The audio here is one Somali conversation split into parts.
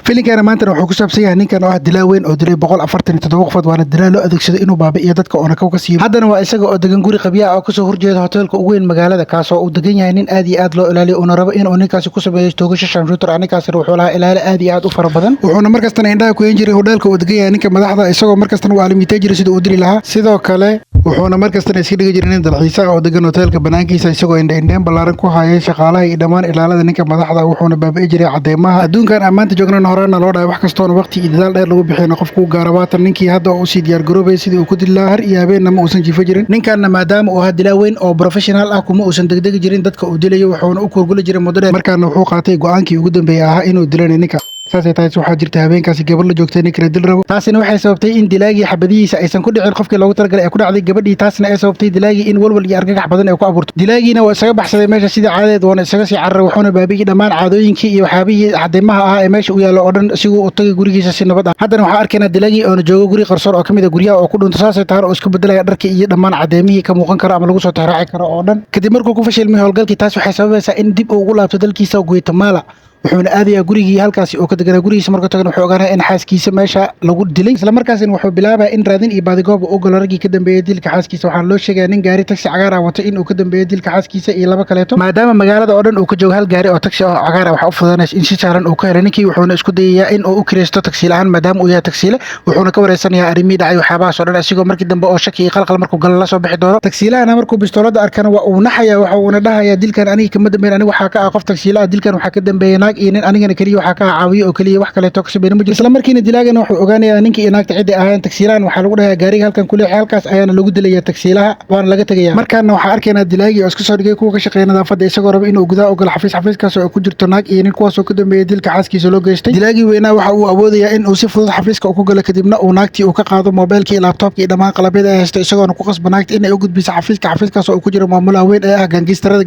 filinkaana maantana wuxuu ku saabsan yahay ninkan oo ah dilaa weyn oo dilay 147 qofood waana dilaa loo adeegsaday inuu baabi'iyo dadka oona kow ka siiyo haddana waa isaga oo degan guri qabya oo kasoo horjeeda hoteelka ugu weyn magaalada kaasoo uu degan yahay nin aad iyo aad loo ilaaliyo una rabo inuu ninkaasi ku sameeyo toogasho shamshootar ninkaasina wuxuu lahaa ilaale aad iyo aad u fara badan wuxuuna markastana indhaha ku heen jiray hodheelka uu degan yahay ninka madaxda isagoo markastana uu aalimiitay jiray siduu u dili lahaa sidoo kale wuxuuna markastana iska dhigi jiray nin dalxiisa oo degan hoteelka banaankiisa isagoo indhaindheen ballaaran ku hayay shaqaalaha iyo dhammaan ilaalada ninka madaxda wuxuuna baabi'i jiray cadeymaha adduunkan ammaanta joognana horena loo dhahay wax kastoona waqti iyo dadaal dheer lagu bixiyana qofku gaara waatan ninkii hadda uu sii diyaar garoobay sidii uu ku dili lahaa har iyo habeenna ma uusan jiifo jirin ninkanna maadaama uu ahaa dilaa weyn oo professional ah kuma uusan degdegi jirin dadka uu dilayo wuxuuna u kurguli jiray muddo dheer markaana wuxuu qaatay go'aankii ugu dambeeyay ahaa inuu dilanay ninka saasay tahay waxaa jirta habeenkaasi gabar la joogtay ninkana dil rabo taasina waxay sababtay in dilaagii xabadihiisa aysan ku dhicin qofkii loogu talagalay ee ku dhacday gabadhii taasna ay sababtay dilaagii in walwal iyo argagax badan ay ku abuurto dilaagiina waa isaga baxsaday meesha sidii caadadeed waana isaga sii cararay wuxuuna baabi'iyey dhammaan caadooyinkii iyo waxyaabihii cadeymaha ahaa ee meesha u yaallo oo dhan isiguu u tagay gurigiisa si nabad ah haddana waxaa arkaynaa dilaagii oona joogo guri qarsoon oo ka mid a guryaha oo ku dhunto saasay tahan oo isku bedelaya dharkii iyo dhammaan cadeymihii ka muuqan karo ama lagu soo tahraaci karo oo dhan kadib markuu ku fashilmay howlgalkii taas waxay sababaysaa in dib uu ugu laabto dalkiisa Guatemala wuxuuna aadayaa gurigii halkaasi oo ka deganaa gurigiisa markuu tagana wuxuu ogaanaya in xaaskiisa meesha lagu dilay isla markaasina wuxuu bilaabaya in raadin iyo baadigoob uu galo raggii ka dambeeyay dilka xaaskiisa waxaana loo sheegaya nin gaari taxi cagaar ah wato in uu ka dambeeyay dilka xaaskiisa iyo laba kaleeto maadaama magaalada oo dhan uu ka joogo hal gaari oo taxi ah cagaar ah waxa u fududaanaysa in si sahlan uu ka helo ninkii wuxuuna isku dayayaa in uu u kireysto taxi la'aan maadaama uu yahay taxile wuxuuna ka wareysanayaa arrimihii dhacay waxyaabahaas oo dhan asigoo markii dambe oo shaki iyo qalqal markuu galo la soo bixi doono taxilahana markuu bistoolada arkana waa uu naxaya waxa uuna dhahayaa dilkan aniga kama dambeyn aniga waxaa ka ah qof taxile ah dilkan waxaa ka dambeeyay naag iyo nin anigana waxaa ka caawiyo oo kaliya wax kale ka sameeyay ma jiro isla markiina dilaagana wuxuu ogaanayaa ninkii iyo naagta cidii ahaayeen taksiilahan waxaa lagu dhahayaa gaariga halkan ku leexay halkaas ayaana lagu dilayaa taksiilaha waana laga tagayaa markaana waxaa arkaynaa dilaagii oo iska soo dhigay kuwa ka shaqeeya nadaafadda isagoo raba inuu gudaha u galo xafiiskaas oo ku jirto naag iyo nin kuwaasoo ka dambeeyay dilka xaaskiisa loo geystay dilaagii weynaa waxa uu awoodayaa in uu si fudud xafiiska ku galo kadibna uu naagtii uu ka qaado moobeelkii iyo laabtoobkii iyo dhammaan qalabyada ay haysto isagoona ku qasba naagta inay u gudbiso xafiiskaas oo ku jiro maamulaha weyn ee ah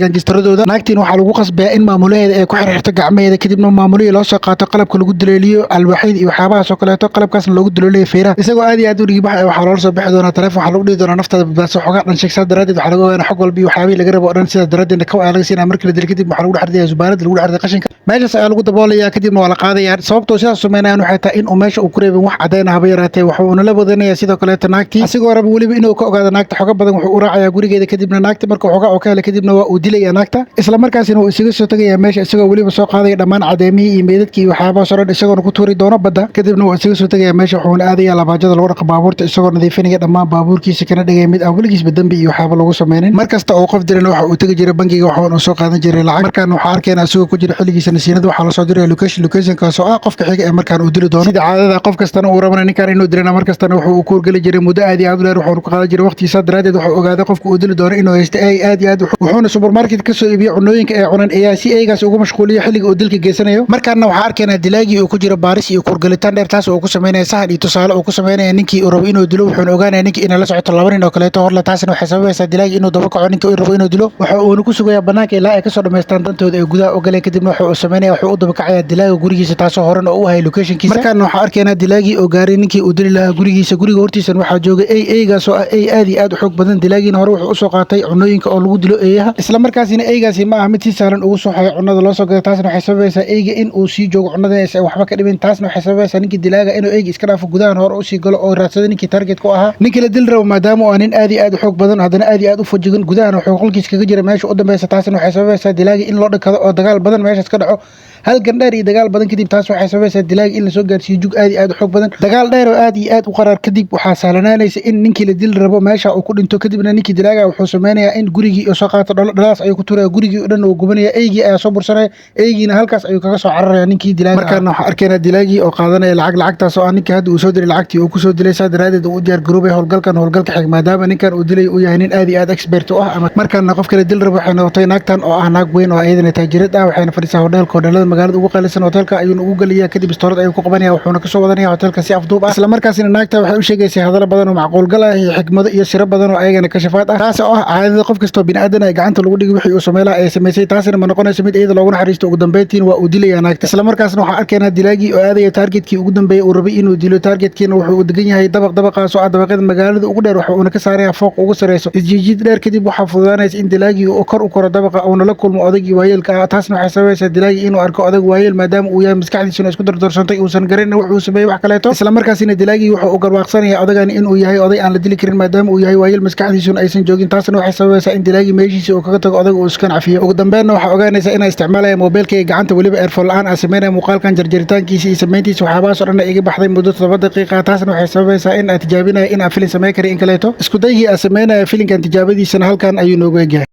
gaangistaradooda naagtiina waxaa lagu qasbayaa in maamulaheeda ay ku xirxirto gacmaheeda kadibna maamulihii loo soo qaato qalabka lagu dileeliyo alwaaxyada iyo waxyaabahaas oo kaleeto qalabkaasna loogu dileeliyo feeraha isagoo aad iyo aad u dhigibax waxaa loola soo bixi doonaa taleefon waxaa lagu dhihi doonaa naftaada badbaadso xogaa dhan sheegsaa daraaddeed waxaa laga ogaanaa xog walba iyo waxyaabihii laga rabo oo dhan sidaas daraaddeedna kow ayaa laga siinaa markii la dilo kadib waxaa lagu dhex ridaya zubaarada lagu dhex riday qashinka meeshaas ayaa lagu daboolayaa kadibna waa la qaadayaa sababtoo sidaas sameynayaan waxay tahay in uu meesha uu ku reebin wax cadayna haba yaraatee wuxuuna la wadanayaa sidoo kaleeto naagtii asigoo raba weliba inuu ka ogaado naagta xoga badan wuxuu u raacayaa gurigeeda kadibna naagta markuu xogaa oo ka helay kadibna waa uu dilayaa naagta isla markaasina uu isaga soo tagayaa meesha isagoo weliba soo qaadaya dhammaan cadeymihii iyo meedadkii iyo waxyaabahaas oo dhan isagoona ku tuuri doono badda kadibna waa isaga soo tagayaa meesha wuxuuna aadayaa labaajada lagu dhaqa baabuurta isagoo nadiifinaya dhammaan baabuurkiisa kana dhigaya mid aan weligiisba dembi iyo waxyaaba lagu sameynin mar kasta oo qof dirana waxa uu tegi jiray bangiga waxaana uu soo qaadan jiray lacag markaana waxaa arkaynaa isagoo ku jira xilligiisa nasiinada waxaa lasoo diraya locationkaas oo ah qofka xiga ee markaan uu dili doono sida caadada qof kastana uu rabana ninkaan inuu dilana mar kastana wuxuu u kuurgeli jiray muddo aad iyo aad u dheer wuxuuna ku qaadan jiray waqtigiisa daraaddeed wuxuu ogaaday qofka uu dili doono inuu haysta eey aad iyo aad wuxuuna supermarket kasoo iibiyey cunooyinka ee cunan ayaa si eeygaas ugu mashquuliyo xilliga uu dilka geysanayo markaana waxaa arkaynaa dilaagii uu ku jiro baaris iyo kuurgalitaan dheer taas oo ku sameynaya sahan iyo tusaale uu ku sameynaya ninkii uu rabo inuu dilo wuxuuna ogaanaya ninkii inay la socoto laba nin oo kaleeto horle taasina waxay sababaysaa dilaagii inuu daba kaco ninkii uu rabo inuu dilo waxa uuna ku sugayaa banaanka ilaa ay kasoo dhamaystaan dantooda ay gudaha u galeen kadibna waxa uu sameynaya wuxuu u daba kacayaa dilaaga gurigiisa taasoo horan oo u ahay locationkiisa markaana waxaa arkaynaa dilaagii oo gaaray ninkii uu dili lahaa gurigiisa guriga hortiisan waxaa jooga eygaas oo ah ey aad iyo aad u xoog badan dilaagiina hore wuxuu usoo qaatay cunooyinka oo lagu dilo eeyaha isla markaasina eygaasi ma aha mid si sahlan ugu soo xayo cunada loo soo gado taasna waxay sababaysaa eyga in uu sii joogo cunada aysan waxba ka dhimin taasna waxay sababaysaa ninkii dilaaga inuu eyga iska dhaafo gudahan hore usii galo oo raadsado ninkii target ku ahaa ninkii la dil rabo maadaama uu nin aad iyo aad u xoog badan haddana aad iyo aad u fajigan gudahan wuxuu qolkiis kaga jira meesha u dambeysa taasna waxay sababaysaa dilaaga in loo dhakado oo dagaal badan meeshaas ka dhaco hal gandheer iyo dagaal badan kadib taas waxay sababaysaa dilaaga in lasoo gaarsiiyo jug aad iyo aad u xoog badan dagaal dheer oo aad iyo aad u qaraar kadib waxaa sahlanaanaysa in ninkii la dil rabo meesha uu ku dhinto kadibna ninkii dilaaga wuxuu sameynayaa in gurigii uu soo qaato dhalaas ayuu ku turaya gurigii oo dhan uu gubanaya eygii ayaa soo bursanaya eygiina halkaas ayuu kaga soo cararaya ninkii dilaaga markaana waxaa arkaynaa dilaagii oo qaadanaya lacagtaas oo ah ninkii hadda uu soo diray lacagtii uu kusoo dilay saa daraadeed uu u diyaar garoobay howlgalka xig maadaama ninkan uu dilay uu yahay nin aad iyo aad expert u ah ama markaana qof kale dil rabo waxay noqotay naagtan oo ah naag weyn oo iyadana taajirad ah waxayna fadhisaa hodheelada magaalada ugu qaalisan hoteelka ayuuna ugu geliyaa kadib istoorad ayuu ku qabanaya wuxuuna kasoo wadanaya hoteelka si afduub ah isla markaasina naagta waxay u sheegaysay hadallo badan oo macquul gal ah iyo xikmado iyo siro badan oo ayagana kashafaad ah taas oo ah caadada qof kastoo bini'aadan ay gacanta lagu dhigi wixii uu sameylaa ay samaysay taasina ma noqonayso mid iyada loogu naxariisto ugu dambeyntiin waa uu dilayaa naagta isla markaasna waxaa arkaynaa dilaagii oo aadaya taargetkii ugu dambeeyay uu rabay inuu dilo taargetkiina wuxuu u degan yahay dabaqaas oo ah dabaqyada magaalada ugu dheer waxa uuna ka saaraya fooq ugu sareyso isjiijid dheer kadib waxaa fududaanaysa in dilaagii uu kor u koro dabaqa uuna la kulmo odaygii waayeelka ah taasna waxay sababaysaa dilaagii inuu arko arko odag waayeel maadaama uu yahay maskaxdiisuna isku dardarsantay uusan garanin wax uu sameeyey wax kaleeto isla markaasina dilaagii wuxuu u garwaaqsanayaa odagani inuu yahay oday aan la dili karin maadaama uu yahay waayeel maskaxdiisuna aysan joogin taasna waxay sababaysaa in dilaagii meeshiisa uu kaga tago odaga uu iskan cafiyo ugu dambeynna waxaa ogaanaysaa inay isticmaalaya moobeelkayga gacanta weliba eerfoon la-aan aan sameynaya muuqaalkan jarjaritaankiisa iyo samayntiisa waxyaabahaas oo dhan iga baxday muddo 7 daqiiqa taasna waxay sababaysaa in aan tijaabinaya in aan filin sameyn kari in kaleeto isku daygii aan sameynaya filinkan tijaabadiisana halkan ayuu noogu egyahay.